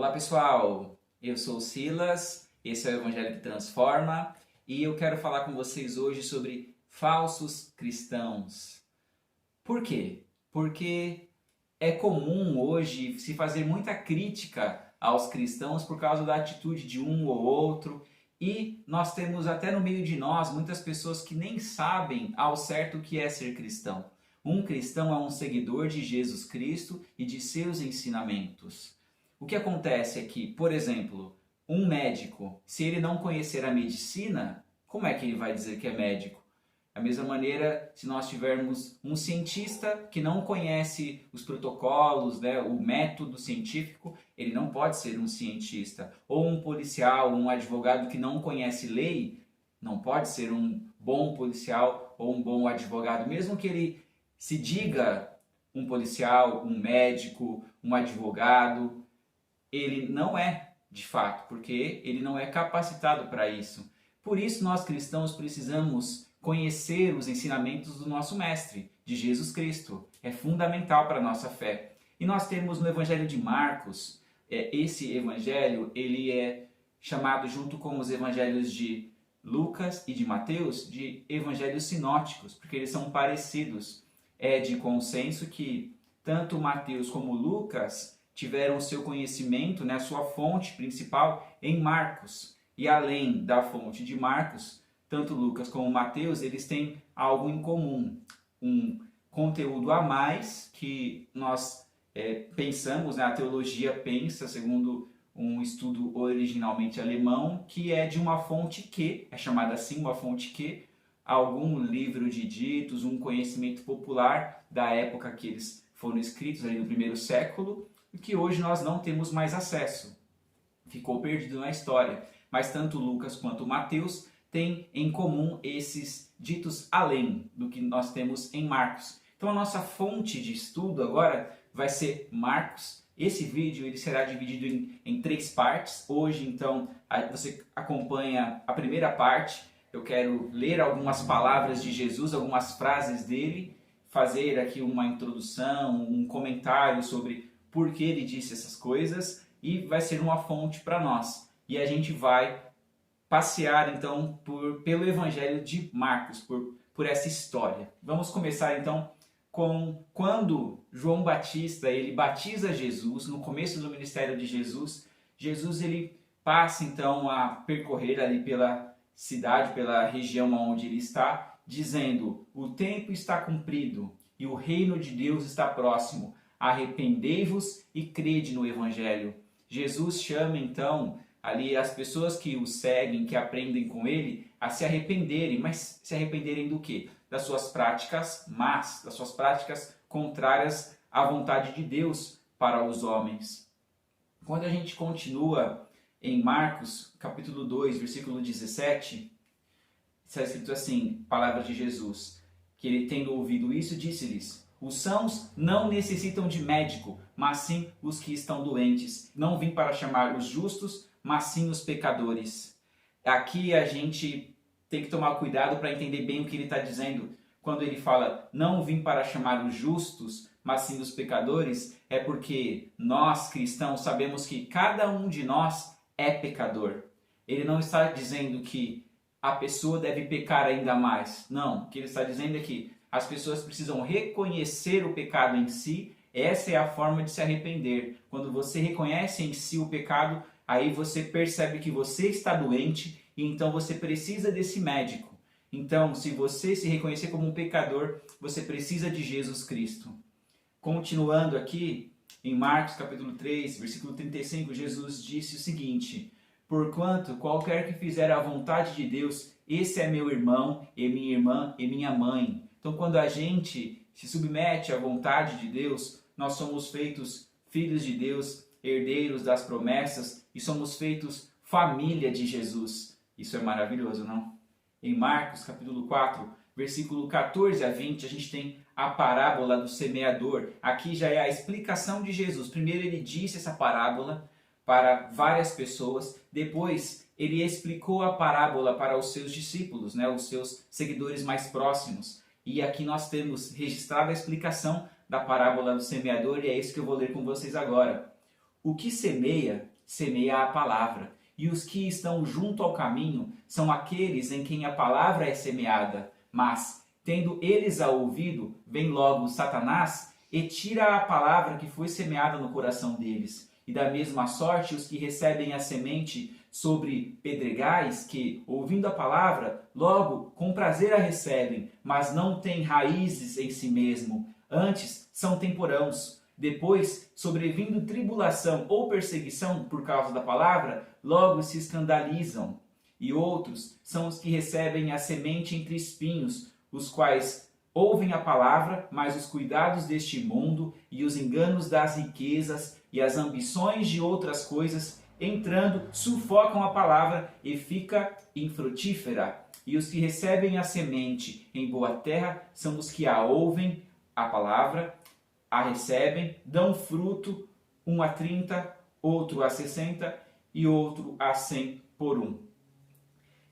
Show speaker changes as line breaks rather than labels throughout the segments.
Olá pessoal, eu sou o Silas, esse é o Evangelho que Transforma e eu quero falar com vocês hoje sobre falsos cristãos. Por quê? Porque é comum hoje se fazer muita crítica aos cristãos por causa da atitude de um ou outro e nós temos até no meio de nós muitas pessoas que nem sabem ao certo o que é ser cristão. Um cristão é um seguidor de Jesus Cristo e de seus ensinamentos. O que acontece é que, por exemplo, um médico, se ele não conhecer a medicina, como é que ele vai dizer que é médico? Da mesma maneira, se nós tivermos um cientista que não conhece os protocolos, o método científico, ele não pode ser um cientista. Ou um policial, um advogado que não conhece lei, não pode ser um bom policial ou um bom advogado, mesmo que ele se diga um policial, um médico, um advogado. Ele não é, de fato, porque ele não é capacitado para isso. Por isso, nós cristãos precisamos conhecer os ensinamentos do nosso Mestre, de Jesus Cristo. É fundamental para a nossa fé. E nós temos no Evangelho de Marcos, esse Evangelho, ele é chamado junto com os Evangelhos de Lucas e de Mateus, de Evangelhos sinóticos, porque eles são parecidos. É de consenso que tanto Mateus como Lucas tiveram o seu conhecimento, a sua fonte principal em Marcos. E além da fonte de Marcos, tanto Lucas como Mateus, eles têm algo em comum, um conteúdo a mais que nós pensamos, a teologia pensa, segundo um estudo originalmente alemão, que é de uma fonte que, é chamada assim, uma fonte que, algum livro de ditos, um conhecimento popular da época que eles foram escritos, ali no primeiro século, e que hoje nós não temos mais acesso. Ficou perdido na história. Mas tanto Lucas quanto Mateus têm em comum esses ditos além do que nós temos em Marcos. Então a nossa fonte de estudo agora vai ser Marcos. Esse vídeo ele será dividido em 3 partes. Hoje, então, você acompanha a primeira parte. Eu quero ler algumas palavras de Jesus, algumas frases dele, fazer aqui uma introdução, um comentário sobre por que ele disse essas coisas e vai ser uma fonte para nós. E a gente vai passear então pelo Evangelho de Marcos, por essa história. Vamos começar então com quando João Batista ele batiza Jesus, no começo do ministério de Jesus. Jesus ele passa então a percorrer ali pela cidade, pela região onde ele está, dizendo: o tempo está cumprido e o reino de Deus está próximo. Arrependei-vos e crede no Evangelho. Jesus chama então ali as pessoas que o seguem, que aprendem com ele, a se arrependerem. Mas se arrependerem do quê? Das suas práticas más, das suas práticas contrárias à vontade de Deus para os homens. Quando a gente continua em Marcos, capítulo 2, versículo 17, está escrito assim, palavras de Jesus, que ele, tendo ouvido isso, disse-lhes: os sãos não necessitam de médico, mas sim os que estão doentes. Não vim para chamar os justos, mas sim os pecadores. Aqui a gente tem que tomar cuidado para entender bem o que ele está dizendo. Quando ele fala, não vim para chamar os justos, mas sim os pecadores, é porque nós, cristãos, sabemos que cada um de nós é pecador. Ele não está dizendo que a pessoa deve pecar ainda mais. Não, o que ele está dizendo é que as pessoas precisam reconhecer o pecado em si. Essa é a forma de se arrepender. Quando você reconhece em si o pecado, aí você percebe que você está doente e então você precisa desse médico. Então, se você se reconhecer como um pecador, você precisa de Jesus Cristo. Continuando aqui, em Marcos capítulo 3, versículo 35, Jesus disse o seguinte: porquanto qualquer que fizer a vontade de Deus, esse é meu irmão, e minha irmã, e minha mãe. Então, quando a gente se submete à vontade de Deus, nós somos feitos filhos de Deus, herdeiros das promessas, e somos feitos família de Jesus. Isso é maravilhoso, não? Em Marcos, capítulo 4, versículo 14 a 20, a gente tem a parábola do semeador. Aqui já é a explicação de Jesus. Primeiro ele disse essa parábola para várias pessoas, depois ele explicou a parábola para os seus discípulos, os seus seguidores mais próximos. E aqui nós temos registrada a explicação da parábola do semeador e é isso que eu vou ler com vocês agora. O que semeia, semeia a palavra, e os que estão junto ao caminho são aqueles em quem a palavra é semeada. Mas, tendo eles a ouvido, vem logo Satanás e tira a palavra que foi semeada no coração deles. E da mesma sorte, os que recebem a semente sobre pedregais, que, ouvindo a palavra, logo com prazer a recebem, mas não têm raízes em si mesmo, antes são temporãos. Depois, sobrevindo tribulação ou perseguição por causa da palavra, logo se escandalizam. E outros são os que recebem a semente entre espinhos, os quais ouvem a palavra, mas os cuidados deste mundo e os enganos das riquezas e as ambições de outras coisas, entrando, sufocam a palavra e fica infrutífera. E os que recebem a semente em boa terra são os que a ouvem, a palavra, a recebem, dão fruto, um a 30, outro a 60 e outro a 100 por um.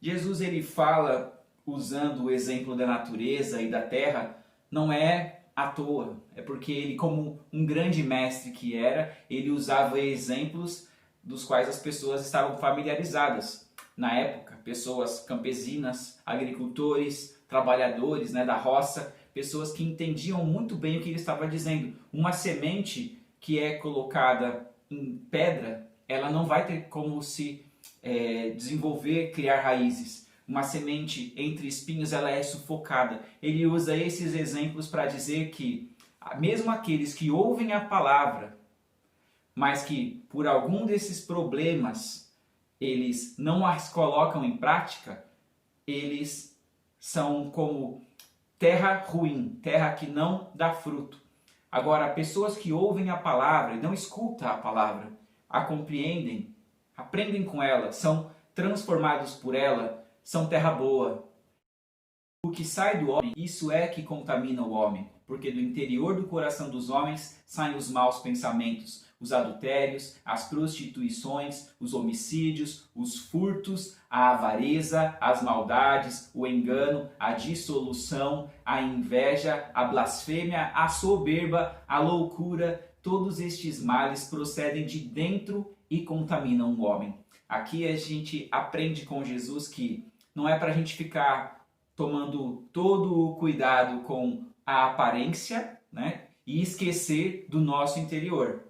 Jesus ele fala usando o exemplo da natureza e da terra, não é à toa, é porque ele, como um grande mestre que era, ele usava exemplos dos quais as pessoas estavam familiarizadas. Na época, pessoas campesinas, agricultores, trabalhadores, da roça, pessoas que entendiam muito bem o que ele estava dizendo. Uma semente que é colocada em pedra, ela não vai ter como se desenvolver, criar raízes. Uma semente entre espinhos, ela é sufocada. Ele usa esses exemplos para dizer que, mesmo aqueles que ouvem a palavra, mas que por algum desses problemas eles não as colocam em prática, eles são como terra ruim, terra que não dá fruto. Agora, pessoas que ouvem a palavra e não escutam a palavra, a compreendem, aprendem com ela, são transformados por ela, são terra boa. O que sai do homem, isso é que contamina o homem, porque do interior do coração dos homens saem os maus pensamentos, os adultérios, as prostituições, os homicídios, os furtos, a avareza, as maldades, o engano, a dissolução, a inveja, a blasfêmia, a soberba, a loucura. Todos estes males procedem de dentro e contaminam o homem. Aqui a gente aprende com Jesus que não é para a gente ficar tomando todo o cuidado com a aparência, e esquecer do nosso interior.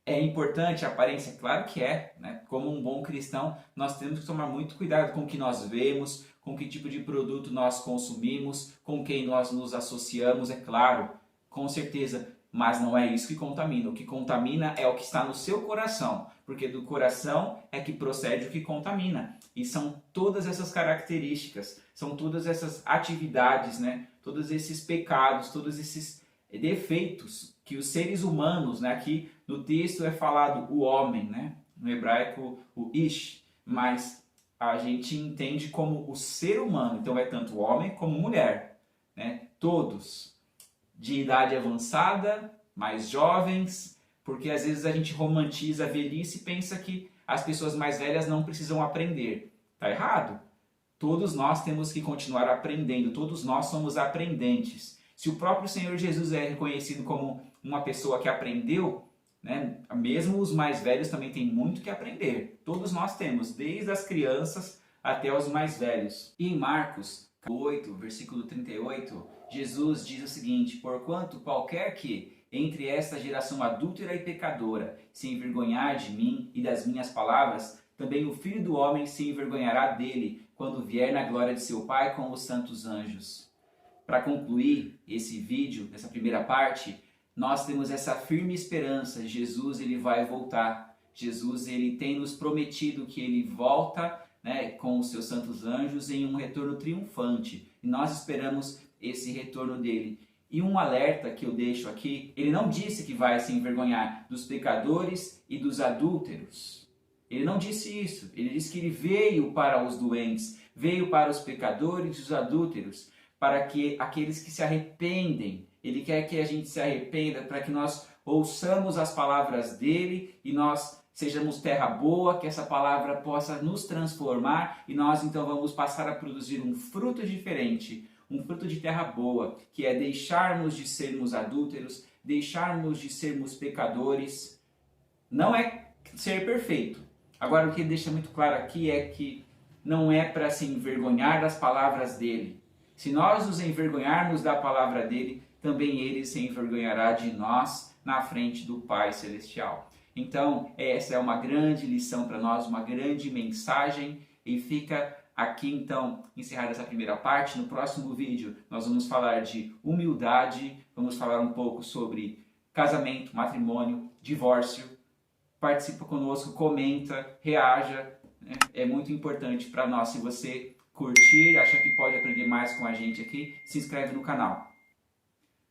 É importante a aparência? Claro que é. Como um bom cristão, nós temos que tomar muito cuidado com o que nós vemos, com que tipo de produto nós consumimos, com quem nós nos associamos, é claro, com certeza. Mas não é isso que contamina. O que contamina é o que está no seu coração, porque do coração é que procede o que contamina. E são todas essas características, são todas essas atividades, todos esses pecados, todos esses defeitos que os seres humanos, aqui no texto é falado o homem, no hebraico o ish, mas a gente entende como o ser humano, então é tanto homem como mulher, todos, de idade avançada, mais jovens, porque às vezes a gente romantiza a velhice e pensa que as pessoas mais velhas não precisam aprender. Está errado. Todos nós temos que continuar aprendendo, todos nós somos aprendentes. Se o próprio Senhor Jesus é reconhecido como uma pessoa que aprendeu, mesmo os mais velhos também têm muito que aprender. Todos nós temos, desde as crianças até os mais velhos. E em Marcos 8, versículo 38, Jesus diz o seguinte: porquanto qualquer que entre esta geração adúltera e pecadora se envergonhar de mim e das minhas palavras, também o Filho do Homem se envergonhará dele quando vier na glória de seu Pai com os santos anjos. Para concluir esse vídeo, essa primeira parte, nós temos essa firme esperança. Jesus ele vai voltar. Jesus ele tem nos prometido que ele volta com os seus santos anjos em um retorno triunfante. E nós esperamos esse retorno dele. E um alerta que eu deixo aqui, ele não disse que vai se envergonhar dos pecadores e dos adúlteros. Ele não disse isso. Ele disse que ele veio para os doentes, veio para os pecadores e os adúlteros, para que aqueles que se arrependem. Ele quer que a gente se arrependa, para que nós ouçamos as palavras dele e nós sejamos terra boa, que essa palavra possa nos transformar e nós então vamos passar a produzir um fruto diferente, um fruto de terra boa, que é deixarmos de sermos adúlteros, deixarmos de sermos pecadores. Não é ser perfeito. Agora, o que ele deixa muito claro aqui é que não é para se envergonhar das palavras dele. Se nós nos envergonharmos da palavra dele, também ele se envergonhará de nós na frente do Pai Celestial. Então, essa é uma grande lição para nós, uma grande mensagem, e fica aqui então encerrada essa primeira parte. No próximo vídeo nós vamos falar de humildade, vamos falar um pouco sobre casamento, matrimônio, divórcio. Participa conosco, comenta, reaja, né? É muito importante para nós. Se você curtir, acha que pode aprender mais com a gente aqui, se inscreve no canal.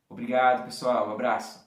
Obrigado, pessoal. Um abraço.